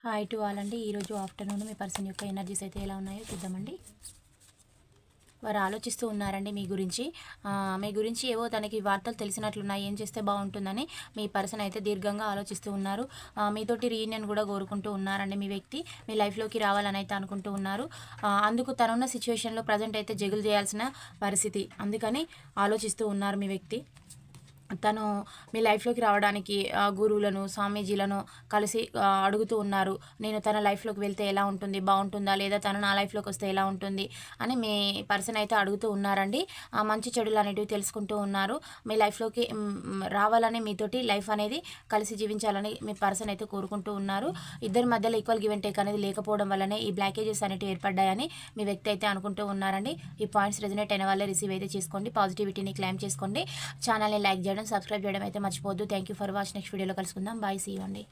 Hi to all అండి. ఈరోజు afternoon మీ person యొక్క ఎనర్జీస్ అయితే ఎలా ఉన్నాయో చూద్దామండి. వారు ఆలోచిస్తూ ఉన్నారండి మీ గురించి ఏవో తనకి వార్తలు తెలిసినట్లున్నాయి, ఏం చేస్తే బాగుంటుందని మీ పర్సన్ అయితే దీర్ఘంగా ఆలోచిస్తూ ఉన్నారు. మీతోటి రీయూనియన్ కూడా కోరుకుంటూ ఉన్నారండి. మీ వ్యక్తి మీ లైఫ్లోకి రావాలని అయితే అనుకుంటూ ఉన్నారు. అందుకు తనున్న సిచ్యువేషన్లో ప్రజెంట్ అయితే జగులు చేయాల్సిన పరిస్థితి, అందుకని ఆలోచిస్తూ ఉన్నారు మీ వ్యక్తి. తను మీ లైఫ్లోకి రావడానికి గురువులను, స్వామీజీలను కలిసి అడుగుతూ ఉన్నారు. నేను తన లైఫ్లోకి వెళ్తే ఎలా ఉంటుంది, బాగుంటుందా, లేదా తను నా లైఫ్లోకి వస్తే ఎలా ఉంటుంది అని మీ పర్సన్ అయితే అడుగుతూ ఉన్నారండి. ఆ మంచి చెడులు అనేటివి తెలుసుకుంటూ ఉన్నారు. మీ లైఫ్లోకి రావాలని, మీతోటి లైఫ్ అనేది కలిసి జీవించాలని మీ పర్సన్ అయితే కోరుకుంటూ ఉన్నారు. ఇద్దరి మధ్యలో ఈక్వల్ గివ్ అండ్ టేక్ అనేది లేకపోవడం వల్లనే ఈ బ్లాకేజెస్ అనేవి ఏర్పడ్డాయని మీ వ్యక్తి అయితే అనుకుంటూ ఉన్నారండి. ఈ పాయింట్స్ రెజనేట్ అయిన వాళ్ళే రిసీవ్ అయితే చేసుకోండి, పాజిటివిటీని క్లైమ్ చేసుకోండి. ఛానల్ని లైక్ చేయడం, సబ్స్క్రైబ్ చేయడం అయితే మర్చిపోవద్దు. Thank you for watch. Next వీడియోలో కలుసుకుందాం. బాయ్, సీ యూ అండి.